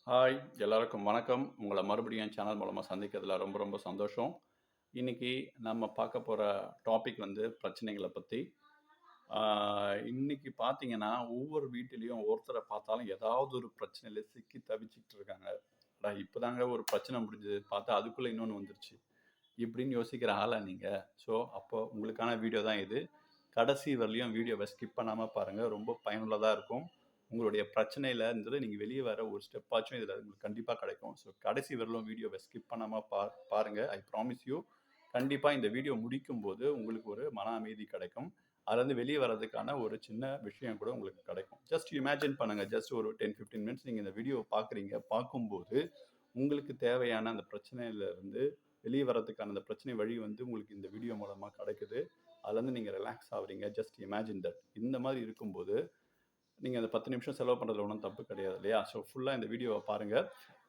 Hi! எல்லாருக்கும் வணக்கம். உங்கள மறுபடியும் என் சேனல் மூலமா சந்திக்கிறதுல ரொம்ப ரொம்ப சந்தோஷம். இன்னைக்கு நம்ம பார்க்க போற டாபிக் வந்து பிரச்சனைகள பத்தி. ஆ இன்னைக்கு பார்த்தீங்கன்னா, ஒவ்வொரு வீட்டிலயும் ஒருத்தர பார்த்தாலும் ஏதாவது ஒரு பிரச்சனையில சிக்கி தவிச்சுக்கிட்டு இருக்காங்க. அட இப்பதாங்க ஒரு பிரச்சனை முடிஞ்சது. பார்த்தா அதுக்குள்ள இன்னொன்னு வந்துருச்சு. இப்படின்னு யோசிக்கிற ஆளா நீங்க? ஸோ, அப்போ உங்களுக்கான வீடியோ தான் இது. கடைசி வரலையும் வீடியோவ ஸ்கிப் பண்ணாம பாருங்க. ரொம்ப பயனுள்ளதா இருக்கும். உங்களுடைய பிரச்சனையில இருந்து நீங்க வெளிய வர ஒரு ஸ்டெப்பாச்சும் இதுல உங்களுக்கு கண்டிப்பா கிடைக்கும். ஸோ, கடைசி வரலும் வீடியோவ ஸ்கிப் பண்ணாம பாருங்க. I promise you. கண்டிப்பா இந்த வீடியோ முடிக்கும்போது உங்களுக்கு ஒரு மன அமைதி கிடைக்கும். அதுலருந்து வெளிய வரதுக்கான ஒரு சின்ன விஷயம் கூட உங்களுக்கு கிடைக்கும். ஜஸ்ட் இமேஜின் பண்ணுங்க. ஜஸ்ட் ஒரு 10, 15 மினிட்ஸ் நீங்க இந்த வீடியோவ பார்க்குறீங்க. பார்க்கும்போது உங்களுக்கு தேவையான அந்த பிரச்சனையில இருந்து வெளிய வரதுக்கான அந்த பிரச்சனை வழி வந்து உங்களுக்கு இந்த வீடியோ மூலமா கிடைக்குது. அதுலருந்து நீங்க ரிலாக்ஸ் ஆகுறீங்க. Just imagine that. இந்த மாரி இருக்கும்போது, நீங்க அந்த 10 நிமிஷம் செலவு பண்றதுல ஒண்ணும் தப்பு கிடையாது இல்லையா? ஸோ ஃபுல்லா இந்த வீடியோவ பாருங்க.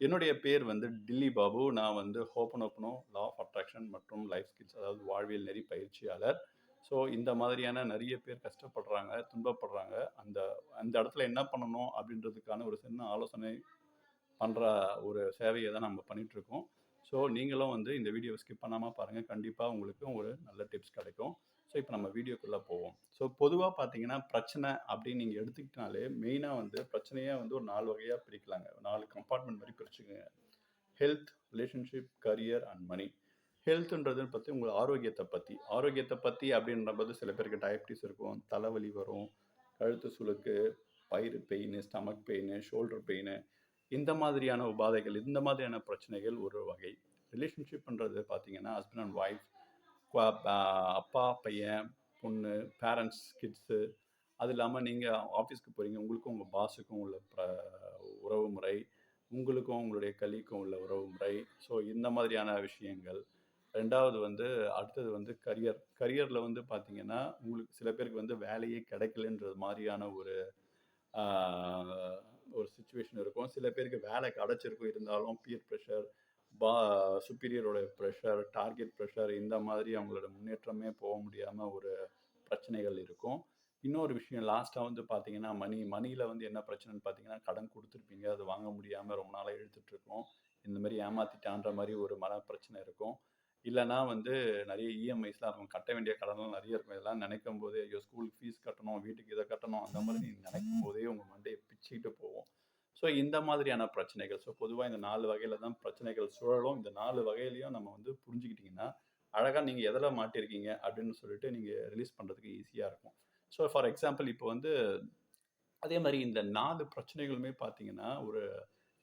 என்னுடைய பேர் வந்து டில்லி பாபு. நான் வந்து ஹோபனோபனோ, லா ஆஃப் அட்ராக்ஷன் மற்றும் லைஃப் ஸ்கில்ஸ் அதாவது வாழ்வியல் நெறி பயிற்சியாளர். ஸோ இந்த மாதிரியான நெறைய பேர் கஷ்டப்படுறாங்க, துன்பப்படுறாங்க. அந்த அந்த இடத்துல என்ன பண்ணணும் அப்படின்றதுக்கான ஒரு சின்ன ஆலோசனை பண்ற ஒரு சேவைய தான் நம்ம பண்ணிட்டுருக்கோம். ஸோ நீங்களும் வந்து இந்த வீடியோவ ஸ்கிப் பண்ணாம பாருங்க. கண்டிப்பா உங்களுக்கும் ஒரு நல்ல டிப்ஸ் கிடைக்கும். ஸோ இப்ப நம்ம வீடியோக்குள்ள போவோம். ஸோ பொதுவா பார்த்தீங்கன்னா, பிரச்சனை அப்படின்னு நீங்க எடுத்துக்கிட்டாலே, மெயினா வந்து பிரச்சனைய வந்து ஒரு 4 வகையா பிரிக்கலாங்க. 4 கம்பார்ட்மெண்ட் மாரி பிரிச்சுக்கங்க. Health, relationship, career and money. ஹெல்த்ன்றது பத்தி உங்க ஆரோக்கியத்த பத்தி. ஆரோக்கியத்த பத்தி அப்படின்றபோது சில பேருக்கு டயபிட்டிஸ் இருக்கும், தலைவலி வரும், கழுத்து சுளுக்கு, வயிறு pain, stomach pain, shoulder pain இந்த மாதிரியான உபாதைகள், இந்த மாதிரியான பிரச்சனைகள் ஒரு வகை. ரிலேஷன்ஷிப்ன்றது பார்த்தீங்கன்னா, ஹஸ்பண்ட் அண்ட் ஒய்ஃப், அப்பா, பையன், பொண்ணு, பேரண்ட்ஸ், கிட்ஸு அது இல்லாம நீங்க ஆஃபீஸ்க்கு போறீங்க. உங்களுக்கும் உங்க பாஸுக்கும் உள்ள உறவுமுறை, உங்களுக்கும் உங்களுடைய கலீக்கும் உள்ள உறவுமுறை. ஸோ இந்த மாதிரியான விஷயங்கள். 2வது வந்து அடுத்தது வந்து கரியர். கரியர்ல வந்து பார்த்தீங்கன்னா, உங்களுக்கு சில பேருக்கு வந்து வேலையே கிடைக்கலன்றது மாரியான ஆ ஒரு சிச்சுவேஷன் இருக்கும். சில பேருக்கு வேலை கிடைச்சிருக்கும். இருந்தாலும் பியர் பிரஷர், பா சுப்பீரியரோட பிரஷர், டார்கெட் பிரஷர் இந்த மாதிரி அவங்களோட முன்னேற்றமே போக முடியாம ஒரு பிரச்சனைகள் இருக்கும். இன்னொரு விஷயம் லாஸ்ட்டா வந்து பார்த்தீங்கன்னா, மணியில வந்து என்ன பிரச்சனைன்னு பார்த்தீங்கன்னா, கடன் குடுத்துருப்பீங்க. அது வாங்க முடியாம ரொம்ப நாளா இழுத்துட்டுருக்கும். இந்த மாரி ஏமாத்திட்டான்ற மாரி ஒரு மன பிரச்சனை இருக்கும். இல்லன்னா வந்து நெறைய இஎம்ஐஸ்லாம் இருக்கும். கட்ட வேண்டிய கடன்லாம் நெறைய இருக்கும். இதெல்லாம் நினைக்கும்போதே, ஐயோ! ஸ்கூலுக்கு ஃபீஸ் கட்டணும், வீட்டுக்கு இத கட்டணும், அந்த மாதிரி நீங்க நினைக்கும்போதே உங்க மண்டைய பிச்சுக்கிட்டு போகும். ஸோ இந்த மாதிரியான பிரச்சனைகள். ஸோ பொதுவா இந்த 4 வகையில தான் பிரச்சனைகள் சுழலும். இந்த 4 வகையிலயும் நம்ம வந்து புரிஞ்சுக்கிட்டீங்கன்னா, அழகா நீங்க எதுல மாட்டியிருக்கீங்க அப்படின்னு சொல்லிட்டு நீங்க ரிலீஸ் பண்றதுக்கு ஈஸியா இருக்கும். ஸோ ஃபார் எக்ஸாம்பிள் இப்போ வந்து அதே மாரி இந்த 4 பிரச்சனைகளுமே பார்த்தீங்கன்னா, ஒரு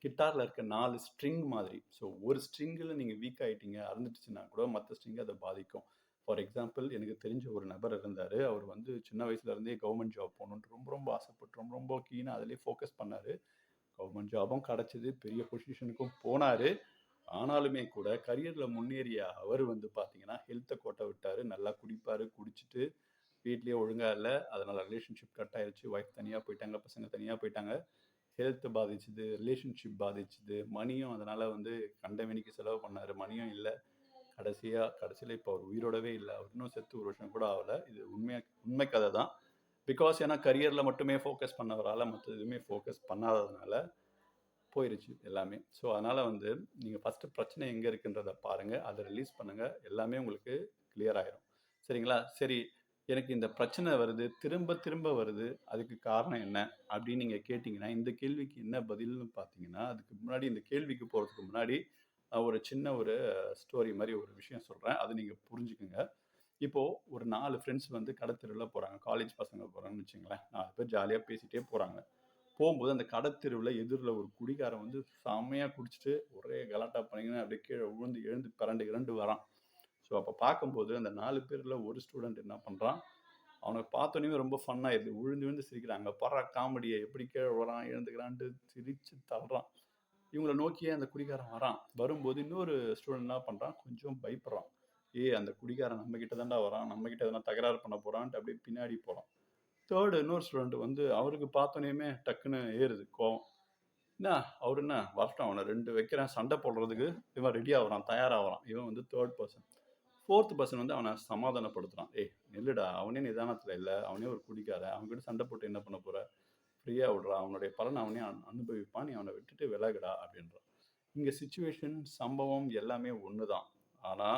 கிட்டார்ல இருக்க 4 ஸ்ட்ரிங் மாதிரி. ஸோ ஒரு ஸ்ட்ரிங்கில நீங்க வீக் ஆயிட்டீங்க, அறுந்துடுச்சுன்னா கூட மத்த ஸ்ட்ரிங் அத பாதிக்கும். ஃபார் எக்ஸாம்பிள் எனக்கு தெரிஞ்ச ஒரு நபர் இருந்தாரு. அவர் வந்து சின்ன வயசுல இருந்தே கவர்ன்மென்ட் ஜாப் போணும்னு ரொம்ப ரொம்ப ஆசைப்பட்டு, ரொம்ப ரொம்ப கீனா அதிலேயே ஃபோக்கஸ் பண்ணாரு. கவர்ன்மென்ட் ஜாபும் கிடைச்சது. பெரிய பொசிஷனுக்கும் போனாரு. ஆனாலுமே கூட கரியர்ல முன்னேறிய அவரு வந்து பார்த்தீங்கன்னா, ஹெல்த்த கோட்ட விட்டாரு. நல்லா குடிப்பாரு. குடிச்சுட்டு வீட்லயே ஒழுங்கா இல்ல. அதனால ரிலேஷன்ஷிப் கட் ஆயிருச்சு. ஒய்ஃப் தனியா போயிட்டாங்க. பசங்க தனியா போயிட்டாங்க. ஹெல்த் பாதிச்சுது. ரிலேஷன்ஷிப் பாதிச்சுது. மணியும் அதனால வந்து கண்டமேனிக்கு செலவு பண்ணாரு. மணியும் இல்ல. கடைசியில இப்ப அவர் உயிரோடவே இல்ல. அவர் இன்னும் செத்து 1 வருஷம் கூட ஆகல. இது உண்மை கதை தான். பிகாஸ் ஏன்னா கரியர்ல மட்டுமே ஃபோக்கஸ் பண்ணவரால மத்த எதுவுமே ஃபோக்கஸ் பண்ணாததுனால போயிருச்சு எல்லாமே. ஸோ அதனால வந்து நீங்க ஃபர்ஸ்ட்டு பிரச்சனை எங்க இருக்குன்றத பாருங்க. அத ரிலீஸ் பண்ணுங்க. எல்லாமே உங்களுக்கு கிளியர் ஆயிரும். சரிங்களா? சரி, எனக்கு இந்த பிரச்சனை வருது. திரும்ப திரும்ப வருது. அதுக்கு காரணம் என்ன? அப்படின்னு நீங்க கேட்டீங்கன்னா, இந்த கேள்விக்கு என்ன பதில்னு பார்த்தீங்கன்னா, அதுக்கு முன்னாடி இந்த கேள்விக்கு போறதுக்கு முன்னாடி, ஒரு சின்ன ஒரு ஸ்டோரி மாரி ஒரு விஷயம் சொல்றேன். அத நீங்க புரிஞ்சுக்கங்க. இப்போ ஒரு 4 ஃப்ரெண்ட்ஸ் வந்து கடத்தெருவுல போறாங்க. காலேஜ் பசங்க போறாங்கன்னு வச்சுக்கங்களேன். 4 பேர் ஜாலியா பேசிட்டே போறாங்க. போம்போது அந்த கடத்தெருவுல எதிர்ல ஒரு குடிகாரன் வந்து செம்மையா குடிச்சிட்டு ஒரே கலாட்டா பண்ணிக்கின்னு அப்படியே கீழ விழுந்து எழுந்து பெரண்டு கிரண்டு வரான். ஸோ அப்ப பார்க்கும்போது அந்த 4 பேர்ல ஒரு ஸ்டூடண்ட் என்ன பண்றான், அவன பார்த்தோனேயும் ரொம்ப ஃபன் ஆயிருது. விழுந்து விழுந்து சிரிக்கிறாங்க. பார்றா காமெடிய எப்படி கீழ விழுறான், எழுந்துக்கிறான்ட்டு சிரிச்சு தள்ளுறான். இவங்கள நோக்கியே அந்த குடிகாரன் வரான். வரும்போது இன்னொரு ஸ்டூடண்ட் என்ன பண்றான், கொஞ்சம் பயப்படுறான். ஏய் அந்த குடிகாரன் நம்ம கிட்ட தான்டா வரான். நம்ம கிட்ட எதனா தகராறு பண்ண போறான்ட்டு அப்படியே பின்னாடி போறான். இன்னொரு ஸ்டூடண்ட் வந்து அவருக்கு பார்த்தோனேயுமே டக்குன்னு ஏறுது கோவம். என்ன அவரு என்ன வரட்டும் அவன 2 வைக்கிறேன் சண்டை போடுறதுக்கு இவன் ரெடி ஆகுறான், தயாராகுறான். இவன் வந்து 3 பெர்சன். 4த் பெர்சன் வந்து அவன சமாதானப்படுத்துறான். "ஏய் நில்லுடா! அவனே நிதானத்துல இல்ல. அவனே ஒரு குடிகாரன். அவன்கிட்ட சண்டை போட்டு என்ன பண்ண போற? ஃப்ரீயா விடுறா. அவனுடைய பலன அவனே அனுபவிப்பான். நீ அவன விட்டுட்டு விலகுடா அப்படின்றான். இங்க சிச்சுவேஷன், சம்பவம் எல்லாமே ஒண்ணு தான். ஆனா,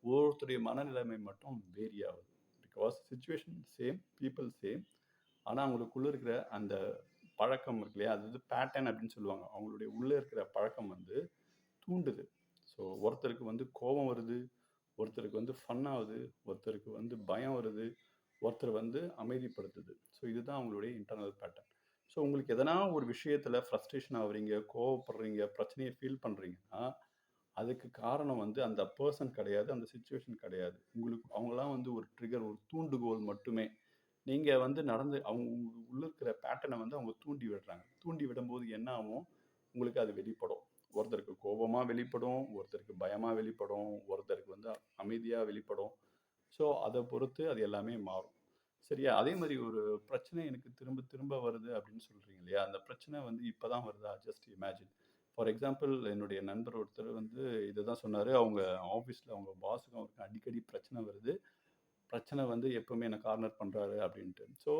ஒவ்வொருத்தருடைய மனநிலைமை மட்டும் வேரி ஆகுது. Because situation same, people same. ஆனா, அவங்களுக்குள்ள இருக்கிற அந்த பழக்கம் இருக்கு இல்லையா? அது வந்து பேட்டர்ன் அப்படின்னு சொல்லுவாங்க. அவங்களுடைய உள்ள இருக்கிற பழக்கம் வந்து தூண்டுது. ஸோ, ஒருத்தருக்கு வந்து கோபம் வருது, ஒருத்தருக்கு வந்து ஃபன் ஆகுது, ஒருத்தருக்கு வந்து பயம் வருது, ஒருத்தர் வந்து அமைதிப்படுத்துது. ஸோ, இதுதான் அவங்களுடைய இன்டர்னல் பேட்டர்ன். ஸோ, உங்களுக்கு எதனா ஒரு விஷயத்துல ஃப்ரஸ்ட்ரேஷன் ஆகுறீங்க, கோவப்படுறீங்க, பிரச்சனைய ஃபீல் பண்றீங்கன்னா, அதுக்கு காரணம் வந்து அந்த பெர்சன் கிடையாது, அந்த சிச்சுவேஷன் கிடையாது. உங்களுக்கு அவங்கலாம் வந்து ஒரு ட்ரிகர், ஒரு தூண்டுகோல் மட்டுமே. நீங்க வந்து அவங்க உள்ள இருக்கிற பேட்டர்ன வந்து அவங்க தூண்டி விடுறாங்க. தூண்டி விடும்போது என்ன ஆகும்? உங்களுக்கு அது வெளிப்படும். ஒருத்தருக்கு கோபமா வெளிப்படும், ஒருத்தருக்கு பயமா வெளிப்படும், ஒருத்தருக்கு வந்து அமைதியா வெளிப்படும். ஸோ, அத பொறுத்து அது எல்லாமே மாறும். சரியா? அதே மாரி ஒரு பிரச்சனை எனக்கு திரும்ப திரும்ப வருது அப்படின்னு சொல்றீங்க இல்லையா? அந்த பிரச்சனை வந்து இப்ப தான் வருதா? Just imagine. ஃபார் எக்ஸாம்பிள் என்னுடைய நண்பர் ஒருத்தர் வந்து இத தான் சொன்னாரு. அவங்க ஆஃபீஸ்ல அவங்க பாஸுக்கும் அவருக்கும் அடிக்கடி பிரச்சனை வருது. பிரச்சனை வந்து எப்பவுமே என்ன கார்னர் பண்றாரு அப்படின்ட்டு. ஸோ,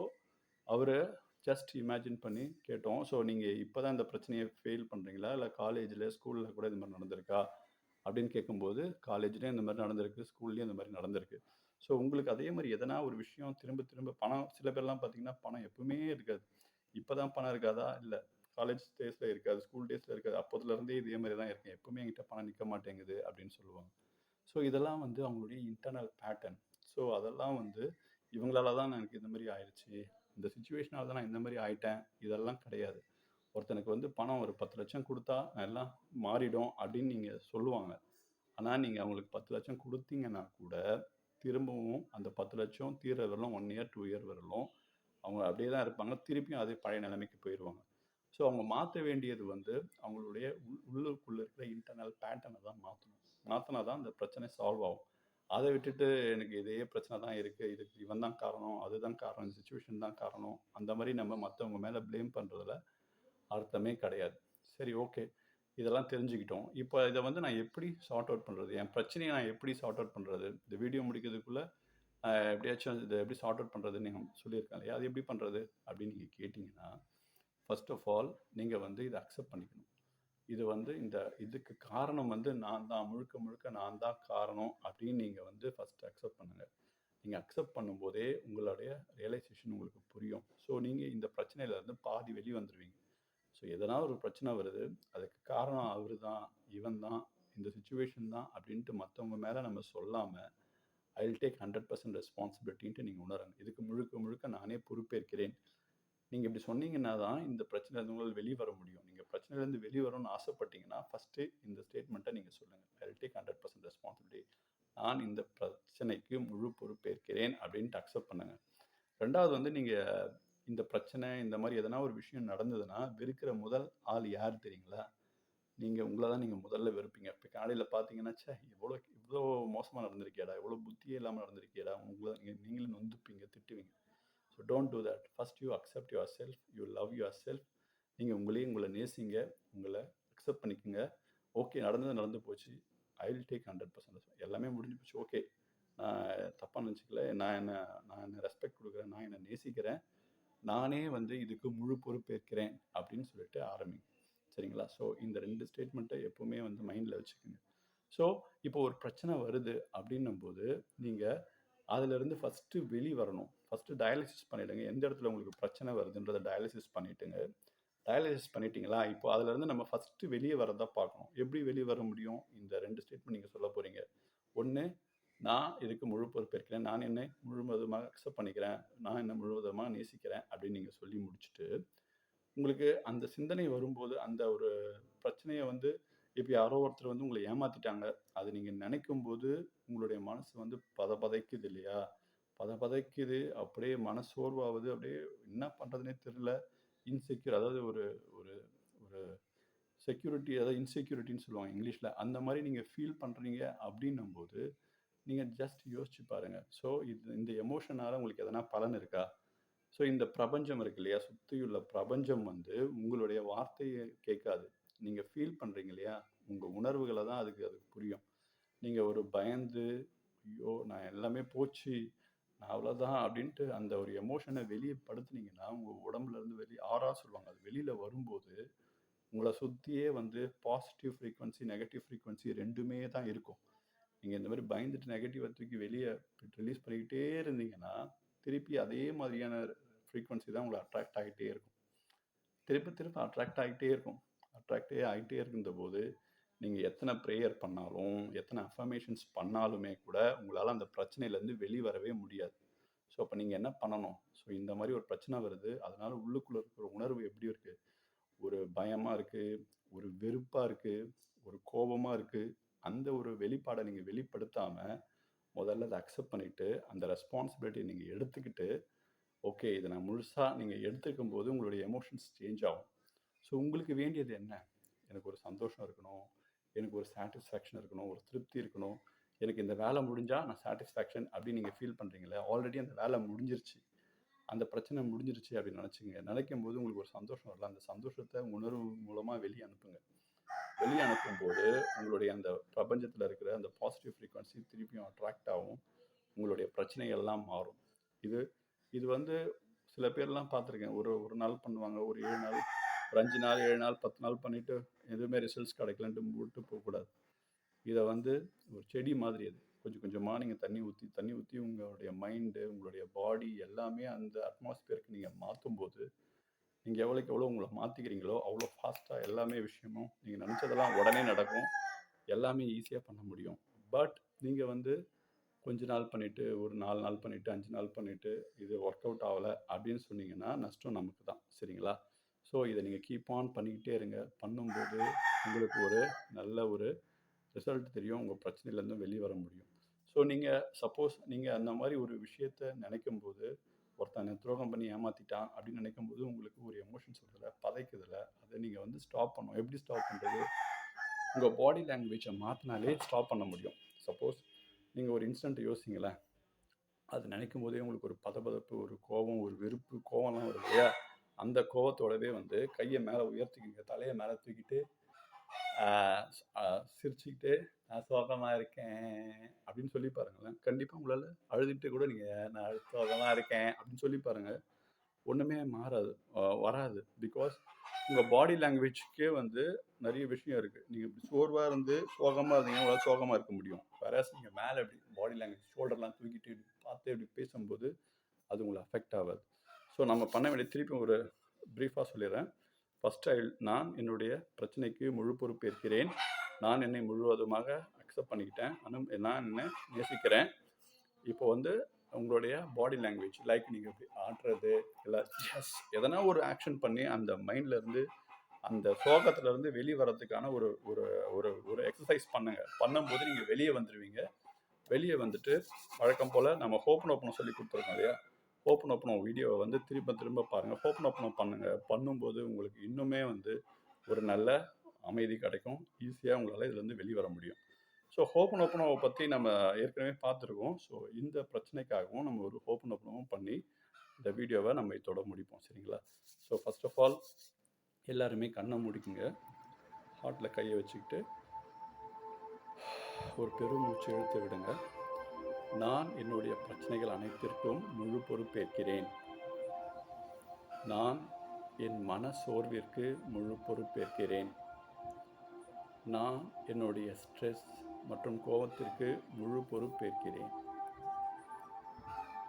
அவர ஜஸ்ட் இமேஜின் பண்ணி கேட்டோம். ஸோ, நீங்க இப்ப தான் இந்த பிரச்சனைய ஃபேல் பண்றீங்களா? இல்ல காலேஜ்ல, ஸ்கூல்ல கூட இது மாரி நடந்திருக்கா? அப்படின்னு கேட்கும்போது, காலேஜ்லயும் இந்த மாரி நடந்திருக்கு, ஸ்கூல்லயும் இந்த மாரி நடந்திருக்கு. ஸோ, உங்களுக்கு அதே மாரி எதனா ஒரு விஷயம் திரும்ப திரும்ப பணம் சில பேர்லாம் பார்த்தீங்கன்னா, பணம் எப்பவுமே இருக்காது. இப்ப தான் பணம் இருக்காதா? இல்ல. காலேஜ் டேஸ்ல இருக்காது, ஸ்கூல் டேஸ்ல இருக்காது. அப்போதுலருந்தே இதே மாரி தான் இருக்கேன். எப்பவுமே என்கிட்ட பணம் நிக்க மாட்டேங்குது அப்படின்னு சொல்லுவாங்க. ஸோ, இதெல்லாம் வந்து அவங்களுடைய இன்டர்னல் பேட்டர்ன். ஸோ, அதெல்லாம் வந்து இவங்களால தான் எனக்கு இந்த மாரி ஆயிருச்சு. இந்த சிச்சுவேஷனால தான் நான் இந்த மாரி ஆயிட்டேன். இதெல்லாம் கிடையாது. ஒருத்தனுக்கு வந்து பணம் ஒரு 10,00,000 குடுத்தா எல்லாம் மாறிடும் அப்படின்னு நீங்க சொல்லுவாங்க. ஆனா, நீங்க அவங்களுக்கு 10,00,000 குடுத்தீங்கன்னா கூட, திரும்பவும் அந்த 10,00,000 தீர வரலும் 1 இயர், 2 இயர் வரலும் அவங்க அப்படியே தான் இருப்பாங்க. திருப்பியும் அதே பழைய நிலைமைக்கு போயிருவாங்க. ஸோ, அவங்க மாத்த வேண்டியது வந்து அவங்களுடைய உள்ளுக்குள்ள இருக்கிற இன்டர்னல் பேட்டர்ன தான் மாத்தணும். மாத்துனா தான் அந்த பிரச்சனை சால்வ் ஆகும். அத விட்டுட்டு எனக்கு இதே பிரச்சனை தான் இருக்கு. இதுக்கு இவன் தான் காரணம், அதுதான் காரணம், இந்த சிச்சுவேஷன் தான் காரணம். அந்த மாரி நம்ம மத்தவங்க மேல ப்ளேம் பண்றதுல அர்த்தமே கிடையாது. சரி, ஓகே. இதெல்லாம் தெரிஞ்சுக்கிட்டோம். இப்ப இத வந்து நான் எப்படி சார்ட் அவுட் பண்றது? என் பிரச்சனைய நான் எப்படி சார்ட் அவுட் பண்றது? இந்த வீடியோ முடிக்கிறதுக்குள்ள எப்படியாச்சும் இத எப்படி சார்ட் அவுட் பண்றதுன்னு நீங்க சொல்லியிருக்கேன் இல்லையா? அது எப்படி பண்றது? அப்படின்னு நீங்க கேட்டீங்கன்னா, ஃபர்ஸ்ட் ஆஃப் ஆல் நீங்க வந்து இத அக்செப்ட் பண்ணிக்கணும். இது வந்து இதுக்கு காரணம் வந்து நான் தான். முழுக்க முழுக்க நான் தான் காரணம் அப்படின்னு நீங்க வந்து ஃபர்ஸ்ட் அக்செப்ட் பண்ணுங்க. நீங்க அக்செப்ட் பண்ணும்போதே உங்களுடைய ரியலைசேஷன் உங்களுக்கு புரியும். ஸோ, நீங்க இந்த பிரச்சனையிலருந்து பாதி வெளிய வந்துருவீங்க. ஸோ, எதனா ஒரு பிரச்சனை வருது, அதுக்கு காரணம் அவரு தான், இவன் தான், இந்த சிச்சுவேஷன் தான் அப்படின்ட்டு மத்தவங்க மேல நம்ம சொல்லாம, ஐ வில் டேக் 100% ரெஸ்பான்சிபிலிட்டின்ட்டு நீங்க உணருங்க. இதுக்கு முழுக்க முழுக்க நானே பொறுப்பேற்கிறேன். நீங்க இப்படி சொன்னீங்கன்னா தான் இந்த பிரச்சனையிலருந்து உங்களால வெளிய வர முடியும். நீங்க பிரச்சனையிலருந்து வெளிய வரணும்னு ஆசைப்பட்டீங்கன்னா, ஃபர்ஸ்ட்டு இந்த ஸ்டேட்மெண்ட்ட நீங்க சொல்லுங்க. I will take 100% responsibility. நான் இந்த பிரச்சனைக்கு முழு பொறுப்பேற்கிறேன் அப்படின்ட்டு அக்செப்ட் பண்ணுங்க. 2வது வந்து நீங்க இந்த பிரச்சனை, இந்த மாரி எதனா ஒரு விஷயம் நடந்ததுன்னா, வெறுக்கிற முதல் ஆள் யார் தெரியுங்களா? உங்கள தான் நீங்க முதல்ல வெறுப்பீங்க. இப்ப காலையில பார்த்தீங்கன்னா, ச்சே! இவ்ளோ மோசமா நடந்திருக்கியேடா! இவ்ளோ புத்தியே இல்லாம நடந்திருக்கியேடா! நீங்களே நொந்துப்பீங்க, திட்டுவீங்க. So don't do that. First you accept yourself. You love yourself. நீங்க உங்கள நேசிங்க. உங்கள அக்செப்ட் பண்ணிக்கங்க. ஓகே, நடந்தது நடந்து போச்சு. ஐ வில் டேக் 100% எல்லாமே முடிஞ்சு போச்சு. ஓகே. நான் தப்பா நினச்சுக்கல. நான் என்ன ரெஸ்பெக்ட் குடுக்குறேன். நான் என்ன நேசிக்கிறேன். நானே வந்து இதுக்கு முழு பொறுப்பேற்கிறேன் அப்படின்னு சொல்லிட்டு ஆரம்பிங்க. சரிங்களா? ஸோ, இந்த 2 ஸ்டேட்மெண்ட்ட எப்பவுமே வந்து மைண்ட்ல வச்சுக்கங்க. ஸோ, இப்போ ஒரு பிரச்சனை வருது அப்படின்னும்போது, நீங்க அதிலிருந்து ஃபர்ஸ்ட்டு வரணும். ஃபர்ஸ்ட்டு டயாலிசிஸ் பண்ணிடுங்க. எந்த இடத்துல உங்களுக்கு பிரச்சனை வருதுன்றத டயாலிசிஸ் பண்ணிட்டுங்க. டயாலிசிஸ் பண்ணிட்டீங்களா? இப்போ அதிலிருந்து நம்ம ஃபர்ஸ்ட்டு வெளிய வரத பார்க்கணும். எப்படி வெளிய வர முடியும்? இந்த 2 ஸ்டேட்மெண்ட் நீங்க சொல்லப் போறீங்க. 1, நான் இதுக்கு முழு பொறுப்பேற்கிறேன். நான் என்னை முழுவதுமாக அக்செப்ட் பண்ணிக்கிறேன். நான் என்ன முழுவதுமா நேசிக்கிறேன் அப்படின்னு நீங்க சொல்லி முடிச்சுட்டு, உங்களுக்கு அந்த சிந்தனை வரும்போது, அந்த ஒரு பிரச்சனைய வந்து இப்ப யாரோ ஒருத்தர் வந்து உங்கள ஏமாத்திட்டாங்க. அது நீங்க நெனைக்கும்போது, உங்களுடைய மனசு வந்து பதைக்குது இல்லையா? பதைக்குது. அப்படியே மனசோர்வாவுது. அப்படியே என்ன பண்றதுன்னே தெரியல. அதாவது ஒரு ஒரு ஒரு செக்யூரிட்டி, அதாவது இன்செக்யூரிட்டின்னு சொல்லுவாங்க இங்கிலீஷ்ல. அந்த மாரி நீங்க ஃபீல் பண்றீங்க அப்படின்னும்போது, நீங்க ஜஸ்ட் யோசிச்சு பாருங்க. ஸோ, இந்த எமோஷனால உங்களுக்கு எதனா பலன் இருக்கா? ஸோ, இந்த பிரபஞ்சம் இருக்கு இல்லையா? சுத்தியுள்ள பிரபஞ்சம் வந்து உங்களுடைய வார்த்தைய கேட்காது. நீங்க ஃபீல் பண்றீங்க இல்லையா? உங்க உணர்வுகள தான் அதுக்கு அதுக்கு புரியும். நீங்க ஒரு பயந்து, "ஐயோ! நான் எல்லாமே போச்சு. நான் அவ்வளோதான் அப்படின்ட்டு அந்த ஒரு எமோஷனை வெளியே படுத்துனீங்கன்னா, உங்கள் உடம்புலேருந்து வெளியே ஆறா சொல்லுவாங்க. அது வெளியில் வரும்போது, உங்களை சுற்றியே வந்து பாசிட்டிவ் ஃப்ரீக்வன்சி, நெகட்டிவ் ஃப்ரீக்வன்சி 2மே தான் இருக்கும். நீங்கள் இந்த மாதிரி பயந்துட்டு நெகட்டிவை தூக்கி வெளியே ரிலீஸ் பண்ணிக்கிட்டே இருந்தீங்கன்னா, திருப்பி அதே மாதிரியான ஃப்ரீக்வன்சி தான் உங்களை அட்ராக்ட் ஆகிட்டே இருக்கும். திருப்ப திருப்ப அட்ராக்ட் ஆகிட்டே இருக்கும். அட்ராக்டே ஆகிட்டே இருக்கின்ற போது, நீங்கள் எத்தனை ப்ரேயர் பண்ணாலும், எத்தனை அஃபர்மேஷன்ஸ் பண்ணாலுமே கூட, உங்களால் அந்த பிரச்சனையிலேருந்து வெளிவரவே முடியாது. ஸோ அப்போ நீங்கள் என்ன பண்ணணும்? ஸோ இந்த மாதிரி ஒரு பிரச்சனை வருது, அதனால உள்ளுக்குள்ளே இருக்கிற உணர்வு எப்படி இருக்குது? ஒரு பயமாக இருக்குது, ஒரு வெறுப்பாக இருக்குது, ஒரு கோபமாக இருக்குது. அந்த ஒரு வெளிப்பாடை நீங்கள் வெளிப்படுத்தாமல், முதல்ல அதை அக்செப்ட் பண்ணிவிட்டு, அந்த ரெஸ்பான்சிபிலிட்டியை நீங்கள் எடுத்துக்கிட்டு, ஓகே இதை நான் முழுசாக நீங்கள் எடுத்துக்கும் போது உங்களுடைய எமோஷன்ஸ் சேஞ்ச் ஆகும். ஸோ உங்களுக்கு வேண்டியது என்ன? எனக்கு ஒரு சந்தோஷம் இருக்கணும், எனக்கு ஒரு சாட்டிஸ்ஃபேக்ஷன் இருக்கணும், ஒரு திருப்தி இருக்கணும், எனக்கு இந்த வேலை முடிஞ்சால் நான் சாட்டிஸ்ஃபேக்ஷன் அப்படின்னு நீங்கள் ஃபீல் பண்ணுறீங்களே, ஆல்ரெடி அந்த வேலை முடிஞ்சிருச்சு, அந்த பிரச்சனை முடிஞ்சிருச்சு அப்படின்னு நினச்சிங்க. நினைக்கும் போது உங்களுக்கு ஒரு சந்தோஷம் வரல, அந்த சந்தோஷத்தை உணர்வு மூலமாக வெளியே அனுப்புங்க. வெளியே அனுப்பும்போது உங்களுடைய அந்த பிரபஞ்சத்தில் இருக்கிற அந்த பாசிட்டிவ் ஃப்ரீக்வன்சி திருப்பியும் அட்ராக்ட் ஆகும், உங்களுடைய பிரச்சனைகள்லாம் மாறும். இது இது வந்து சில பேர்லாம் பார்த்துருக்கேன். ஒரு ஒரு நாள் பண்ணுவாங்க, ஒரு 7 நாள், ஒரு 5 நாள், 7 நாள், 10 நாள் பண்ணிவிட்டு எதுவுமே ரிசல்ட்ஸ் கிடைக்கலன்ட்டு விட்டு போகக்கூடாது. இதை வந்து ஒரு செடி மாதிரி, அது கொஞ்சம் கொஞ்சமாக நீங்கள் தண்ணி ஊற்றி உங்களுடைய மைண்டு, உங்களுடைய பாடி எல்லாமே அந்த அட்மாஸ்பியருக்கு நீங்கள் மாற்றும் போது, நீங்கள் எவ்வளோக்கு எவ்வளோ உங்களை மாற்றிக்கிறீங்களோ அவ்வளோ ஃபாஸ்ட்டாக எல்லாமே விஷயமும் நீங்கள் நினச்சதெல்லாம் உடனே நடக்கும், எல்லாமே ஈஸியாக பண்ண முடியும். பட் நீங்கள் வந்து கொஞ்ச நாள் பண்ணிவிட்டு, ஒரு 4 நாள் பண்ணிவிட்டு, 5 நாள் பண்ணிவிட்டு, இது ஒர்க் அவுட் ஆகலை அப்படின்னு சொன்னீங்கன்னா, நஷ்டம் நமக்கு தான். சரிங்களா? ஸோ இதை நீங்கள் கீப் ஆன் பண்ணிக்கிட்டே இருங்க. பண்ணும்போது உங்களுக்கு ஒரு நல்ல ஒரு ரிசல்ட் தெரியும், உங்கள் பிரச்சனையிலேருந்து வெளியே வர முடியும். ஸோ நீங்கள் சப்போஸ் நீங்கள் அந்த மாதிரி ஒரு விஷயத்தை நினைக்கும்போது, ஒருத்தனை துரோகம் பண்ணி ஏமாற்றிட்டான் அப்படின்னு நினைக்கும்போது உங்களுக்கு ஒரு எமோஷன்ஸ் வருதுல, பதைக்குதில்ல, அதை நீங்கள் வந்து ஸ்டாப் பண்ணணும். எப்படி ஸ்டாப் பண்ணுறது? உங்கள் பாடி லாங்குவேஜை மாற்றினாலே ஸ்டாப் பண்ண முடியும். சப்போஸ் நீங்கள் ஒரு இன்ஸ்டன்ட் யோசிங்களேன், அது நினைக்கும் போதே உங்களுக்கு ஒரு பதபதப்பு, ஒரு கோபம், ஒரு வெறுப்பு, கோவம்லாம் வருது இல்லையா? அந்த கோவத்தோடவே வந்து கையை மேலே உயர்த்திக்கிங்க, தலையை மேலே தூக்கிட்டு சிரிச்சுக்கிட்டு நான் சோகமாக இருக்கேன் அப்படின்னு சொல்லி பாருங்களேன். கண்டிப்பாக உங்களால் அழுதுகிட்டு கூட நீங்கள் நான் சோகமாக இருக்கேன் அப்படின்னு சொல்லி பாருங்கள், ஒன்றுமே மாறாது, வராது. பிகாஸ் உங்கள் பாடி லாங்குவேஜ்க்கே வந்து நிறைய விஷயம் இருக்குது. நீங்கள் இப்படி சோர்வாக இருந்து சோகமாக இருந்தீங்கன்னா உங்களால் சோகமாக இருக்க முடியும். வேறஸ் நீங்கள் மேலே இப்படி பாடி லாங்குவேஜ் ஷோல்டர்லாம் தூக்கிட்டு பார்த்து இப்படி பேசும்போது அது உங்களை அஃபெக்ட் ஆகாது. ஸோ நம்ம பண்ண வேண்டிய திருப்பி ஒரு ப்ரீஃபாக சொல்லிடுறேன். ஃபஸ்ட்டு நான் என்னுடைய பிரச்சனைக்கு முழு பொறுப்பேற்கிறேன். நான் என்னை முழுவதுமாக அக்செப்ட் பண்ணிக்கிட்டேன். நான் என்னை நேசிக்கிறேன். இப்போ வந்து உங்களுடைய பாடி லாங்குவேஜ், லைக் நீங்கள் இப்படி ஆட்டுறது, இல்லை எதனா ஒரு ஆக்ஷன் பண்ணி அந்த மைண்ட்லேருந்து, அந்த சோகத்துலேருந்து வெளியே வர்றதுக்கான ஒரு ஒரு ஒரு ஒரு எக்ஸசைஸ் பண்ணுங்கள். பண்ணும்போது நீங்கள் வெளியே வந்துடுவீங்க. வெளியே வந்துட்டு வழக்கம் போல் நம்ம ஹோப்பனோப்பனோ சொல்லி கொடுத்துருக்கோம் இல்லையா? ஹோப்பனோப்பனோ வீடியோவை வந்து திரும்ப பாருங்கள். ஹோப்பனோப்பனோ பண்ணுங்கள். பண்ணும்போது உங்களுக்கு இன்னுமே வந்து ஒரு நல்ல அமைதி கிடைக்கும். ஈஸியாக உங்களால் இதுலேருந்து வெளியே வர முடியும். ஸோ ஹோப்பனோப்பனோவை பற்றி நம்ம ஏற்கனவே பார்த்துருக்கோம். ஸோ இந்த பிரச்சனைக்காகவும் நம்ம ஒரு ஹோப்பனோப்பனோவும் பண்ணி இந்த வீடியோவை நம்ம இதோட முடிப்போம். சரிங்களா? ஸோ ஃபர்ஸ்ட் ஆஃப் ஆல் எல்லாருமே கண்ணை மூடிக்குங்க. ஹார்ட்டில் கையை வச்சுக்கிட்டு ஒரு பெருமூச்சு இழுத்து விடுங்க. நான் என்னுடைய பிரச்சனைகள் அனைத்திற்கும் முழு பொறுப்பேற்கிறேன். நான் என் மன சோர்விற்கு முழு பொறுப்பேற்கிறேன். நான் என்னுடைய ஸ்ட்ரெஸ் மற்றும் கோபத்திற்கு முழு பொறுப்பேற்கிறேன்.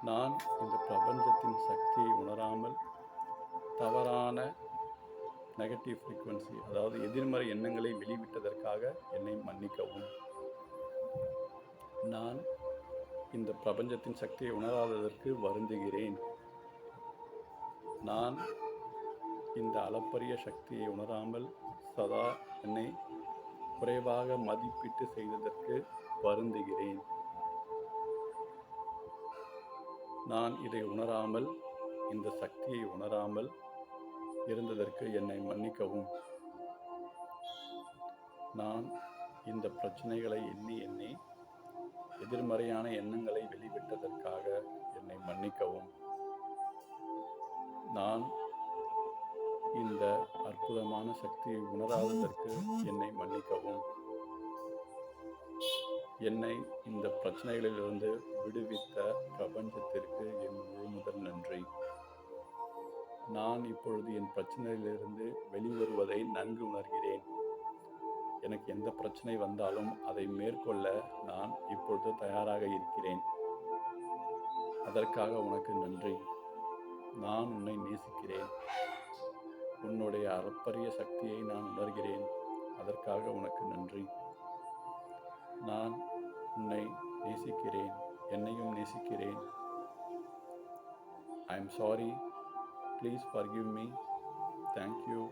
நான் இந்த பிரபஞ்சத்தின் சக்தியை உணராமல் தவறான நெகட்டிவ் ஃப்ரீக்வன்சி, அதாவது எதிர்மறை எண்ணங்களை வெளிவிட்டதற்காக என்னை மன்னிக்கவும். நான் இந்த பிரபஞ்சத்தின் சக்தியை உணராததற்கு வருந்துகிறேன். நான் இந்த அளப்பரிய சக்தியை உணராமல் சதா என்னை குறைவாக மதிப்பீட்டு செய்ததற்கு வருந்துகிறேன். நான் இதை உணராமல், இந்த சக்தியை உணராமல் இருந்ததற்கு என்னை மன்னிக்கவும். நான் இந்த பிரச்சனைகளை எண்ணி எதிர்மறையான எண்ணங்களை வெளிவிட்டதற்காக என்னை மன்னிக்கவும். நான் இந்த அற்புதமான சக்தியை உணராததற்கு என்னை மன்னிக்கவும். என்னை இந்த பிரச்சனைகளிலிருந்து விடுவித்த பிரபஞ்சத்திற்கு என் முழுமுதல் நன்றி. நான் இப்பொழுது என் பிரச்சனையிலிருந்து வெளிவருவதை நன்கு உணர்கிறேன். எனக்கு எந்த பிரச்சனை வந்தாலும் அதை மேற்கொள்ள நான் இப்பொழுது தயாராக இருக்கிறேன். அதற்காக உனக்கு நன்றி. நான் உன்னை நேசிக்கிறேன். உன்னுடைய அளப்பரிய சக்தியை நான் உணர்கிறேன். அதற்காக உனக்கு நன்றி. நான் உன்னை நேசிக்கிறேன். என்னையும் நேசிக்கிறேன். I am sorry. Please forgive me. Thank you.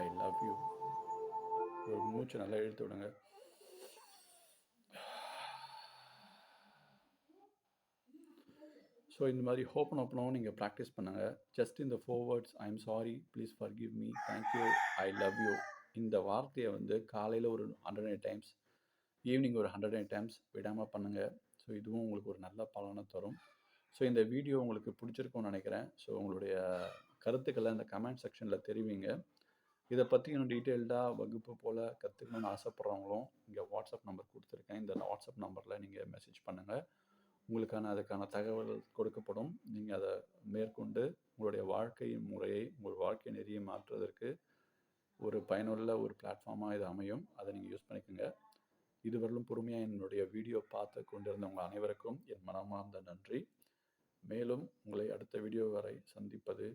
I love you. ஒரு மூச்சு நல்லா இழுத்து விடுங்க. ஸோ இந்த மாதிரி ஓப்பனாகவும் நீங்கள் ப்ராக்டிஸ் பண்ணுங்கள். ஜஸ்ட் இந்த 4 words, I am sorry, please forgive me, thank you, I love you, இந்த வார்த்தையை வந்து காலையில் ஒரு 108 டைம்ஸ், ஈவினிங் ஒரு 108 டைம்ஸ் விடாமல் பண்ணுங்கள். ஸோ இதுவும் உங்களுக்கு ஒரு நல்ல பலனை தரும். ஸோ இந்த வீடியோ உங்களுக்கு பிடிச்சிருக்கும்னு நினைக்கிறேன். ஸோ உங்களுடைய கருத்துக்களை இந்த கமெண்ட் செக்ஷனில் தெரிவிங்க. இதை பற்றி இன்னும் டீட்டெயில்டாக வகுப்பு போல் கற்றுக்கணும்னு ஆசைப்பட்றவங்களும் இங்கே வாட்ஸ்அப் நம்பர் கொடுத்துருக்கேன். இந்த வாட்ஸ்அப் நம்பரில் நீங்கள் மெசேஜ் பண்ணுங்கள். அதுக்கான தகவல் கொடுக்கப்படும். நீங்கள் அதை மேற்கொண்டு உங்களுடைய வாழ்க்கை முறையை, உங்கள் வாழ்க்கை நெறியை மாற்றுவதற்கு ஒரு பயனுள்ள ஒரு பிளாட்ஃபார்மாக இது அமையும். அதை நீங்கள் யூஸ் பண்ணிக்கோங்க. இதுவரையிலும் பொறுமையாக என்னுடைய வீடியோ பார்த்து கொண்டிருந்தவங்க அனைவருக்கும் என் மனமார்ந்த நன்றி. மேலும் உங்களை அடுத்த வீடியோ வரை சந்திப்பது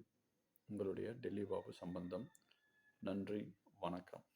உங்களுடைய டெல்லி பாபு சம்பந்தம். நன்றி, வணக்கம்.